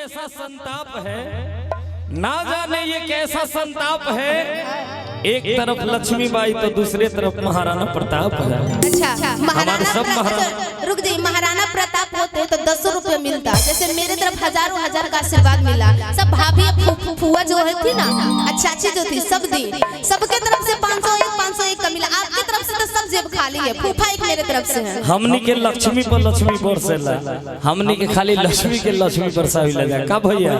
कैसा संताप है, ना जाने ये कैसा संताप है। एक तरफ लक्ष्मीबाई तो दूसरे तरफ महाराणा प्रताप है। अच्छा, रुक जाइए, महाराणा प्रताप होते तो 10 रुपये मिलता, जैसे मेरे तरफ हजारों हजार का आशीर्वाद मिला। सब भाभी फुआ जो है थी ना, चाची जो थी, सब दी, सबके तरफ से 501 का मिला। आपकी तरफ से तो सब जेब खाली है, फूफा एक मेरे तरफ से है। हमनी के लक्ष्मी पर लक्ष्मी बरसेला, हमनी के खाली लक्ष्मी के लक्ष्मी बरसावी लगा का भैया।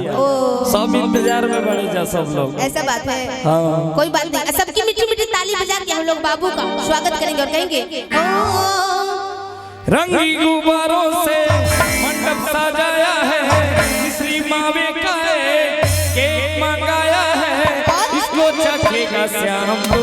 सब इंतजार में बड़े जा सब लोग। ऐसा बात है, कोई बात नहीं। सबकी मीठी मीठी ताली बजा के हम लोग बाबू का स्वागत करेंगे और कहेंगे रंगी गुब्बारों से मंडप सजाया है, श्री मावे का केक मंगाया है, इसको चखेगा श्याम तू।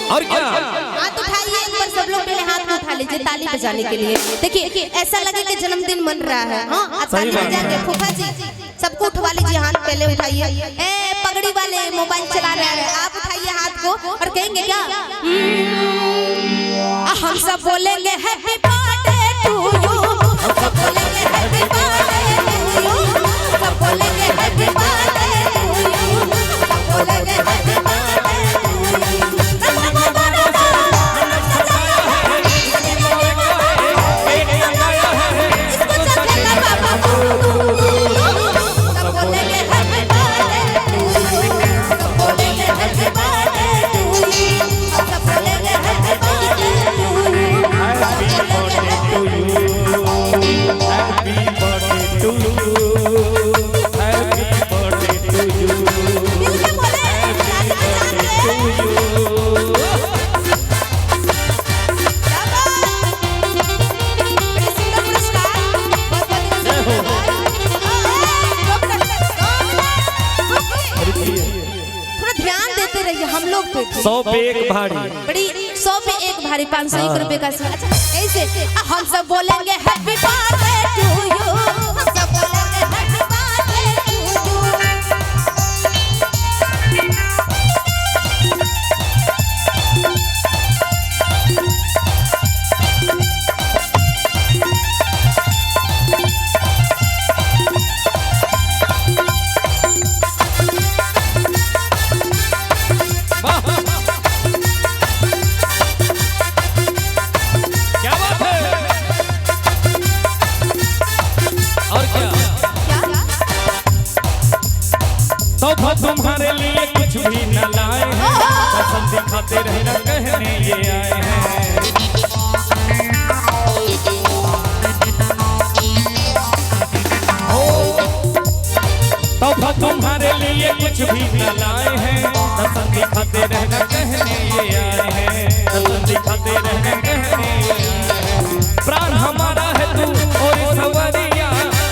और क्या हाथ उठाइए एक बार, सब लोग पहले हाथ उठा लीजिए ताली बजाने के लिए। देखिए ऐसा लगे कि जन्मदिन मन रहा है। हाँ, ताली बजा के फूफा जी सबको उठवा लीजिए, हाथ पहले उठाइए। ए पगड़ी वाले मोबाइल चला रहे हैं, आप उठाइए हाथ को और कहेंगे क्या, हम सब बोलेंगे हैप्पी बर्थडे टू यू, हम सब बोलेंगे हैप्पी बर्थडे टू यू, सब बोलेंगे हैप्पी बर्थडे टू यू, सब बोलेंगे हैप्पी बर्थडे टू यू। हम लोग 100 पे एक भारी, बड़ी 100 पे एक भारी, 501 रुपए का। अच्छा ऐसे हम सब बोलेंगे हैप्पी बर्थडे टू यू, हम सब बोलेंगे हैप्पी बर्थडे टू यू। तुम्हारे लिए कुछ भी न लाए हैं, पसंद दिखाते रहना कहने ये आए हैं। तो तुम्हारे लिए कुछ भी न लाए हैं, पसंद दिखाते रहना कहने ये आए हैं, पसंद दिखाते रहना कहने ये आए हैं। प्राण हमारा है तू और सवरिया,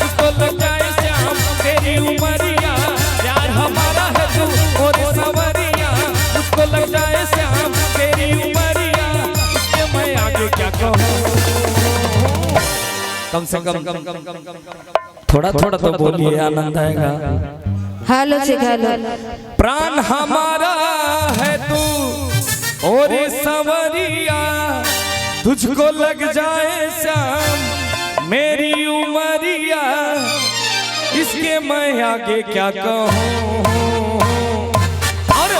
उसको लग जाए श्याम तेरी उमरिया, हमारा है तू और सवरिया, उसको लग जाए श्याम तेरी उमरिया, इसके मैं आगे क्या कहूँ। कम से कम थोड़ा तो बोलिए, आनंद आएगा। हेलो से हेलो। प्राण हमारा है तू और सवरिया, तुझको लग जाए श्याम मेरी उमरिया, इसके मैं आगे क्या कहूँ। और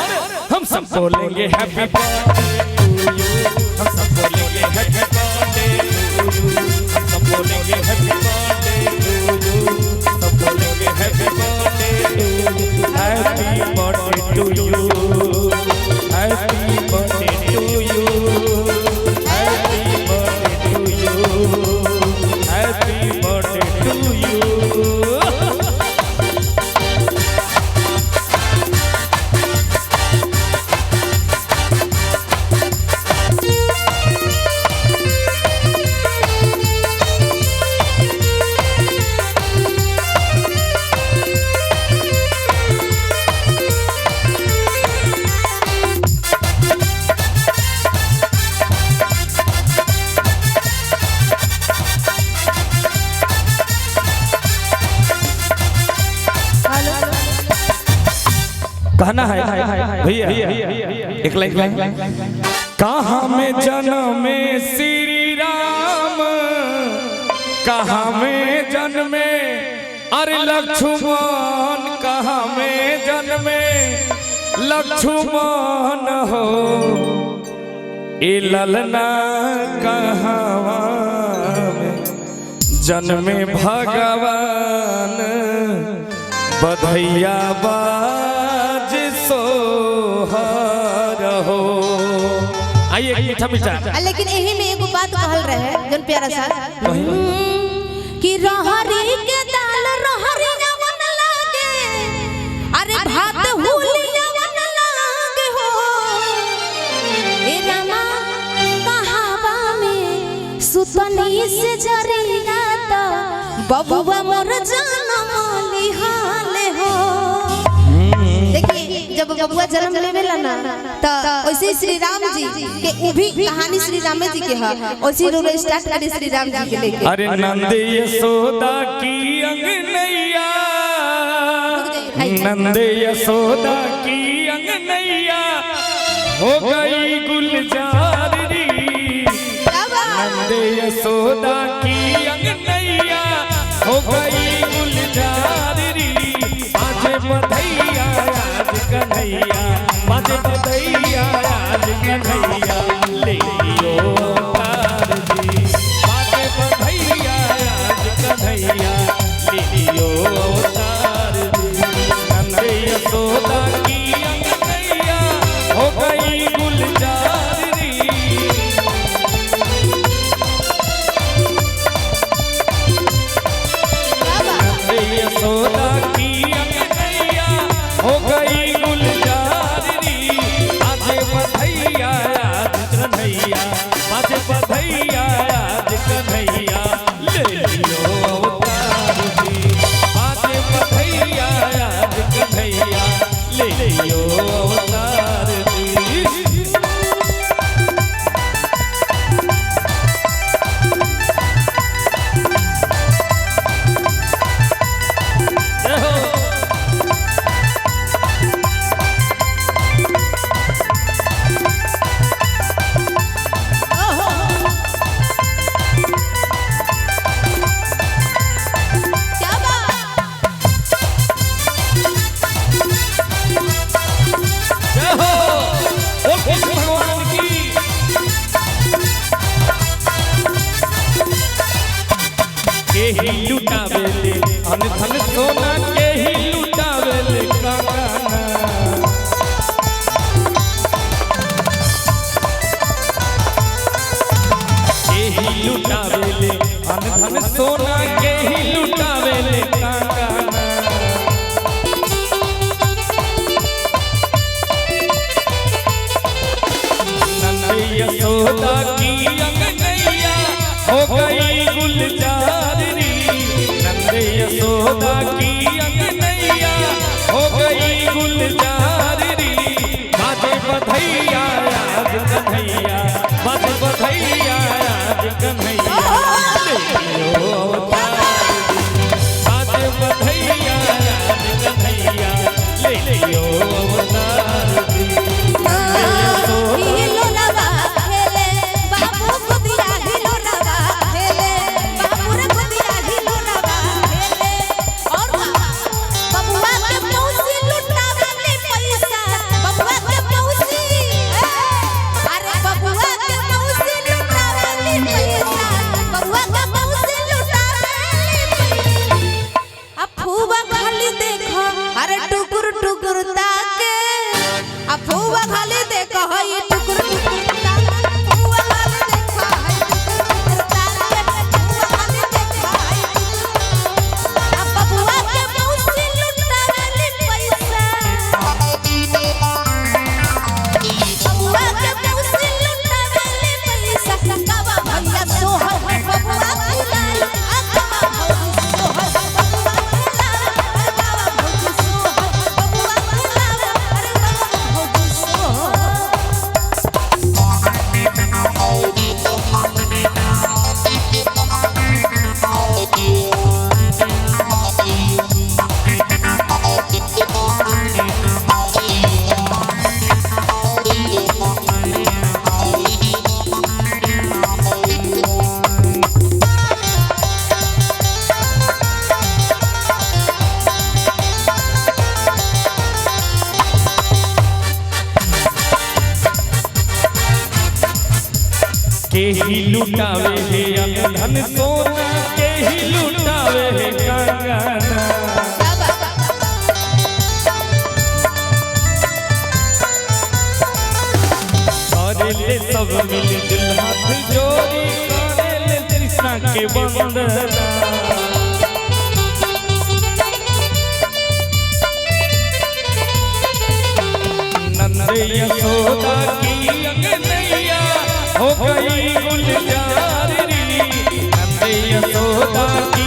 हम सब बोलेंगे हैप्पी बर्थडे टू यू, हम सब बोलेंगे हैप्पी बर्थडे टू यू, हम सब बोलेंगे हैप्पी बर्थडे टू यू, सब बोलेंगे happy birthday to you, happy birthday to you, happy birthday to you, happy birthday to you, happy birthday to you. कहना है भैया एक लाइन, कहाँ में जन्मे श्री राम, कहाँ में जन्मे अरे लक्ष्मण कहाँ में जन्मे लक्ष्मण हो ए ललना कहाँ में जन्मे भगवान बधैया बाज सोहर हो। आइए मीठा मीठा। लेकिन यही में एगो बात कहल रहे जन प्यारा सा कि रहरी के दाल रहरी जवन लागे अरे भात हुली जवन लागे हो ए रामा कहावा में सुतनी से जरिया त बबुआ मोर जन्म लिहाले हो। देखिए जब बबुआ जन्म लेवेला ना तो वैसे श्री राम जी के वो भी कहानी श्री राम जी के है वैसे रोल स्टार्ट करे श्री राम जी के लेके। अरे नंद यशोदा की अंगनैया नंद यशोदा की अंगनैया हो गई गुलजार री नंद यशोदा की अंगनैया हो गई गुलजार री बाजे बधैया आज कन्हैया बाजे बधैया आज कन्हैया ले लियो अवतार जी बाजे बधैया आज कन्हैया ले लियो अवतार जी नंद यशोदा की अंगनैया हो गई गुलजार री नंद यशोदा की अंगनैया हो गई गुलजार री बाजे बधैया आज कन्हैया बाजे बधैया आज कन्हैया ले लियो अवतार जी बाजे बधैया आज कन्हैया ले लियो अवतार जी। क्या बात जय हो ओ कृष्ण भगवान की। के ही लुटावेले अन धन सोना के ही लुटावेले कांगाना के ही लुटावेले अन धन सोना के ही लुटावेले कांगाना नंद यशोदा की अंगनैया हो गई गुलजार री नंद यशोदा की अंगनैया हो गई गुलजार री बाजे बधैया आज कन्हैया बाजे बधैया आज कन्हैया ले लियो अवतार ही लुटावे है अन धन सोना के ही लुटावे है कंगना। क्या बात करेले सब मिलजुल हाथ जोड़ी करेले कृष्णा के वंदना। नंद यशोदा की अंगनैया हो गई गुलजार री, नंद यशोदा की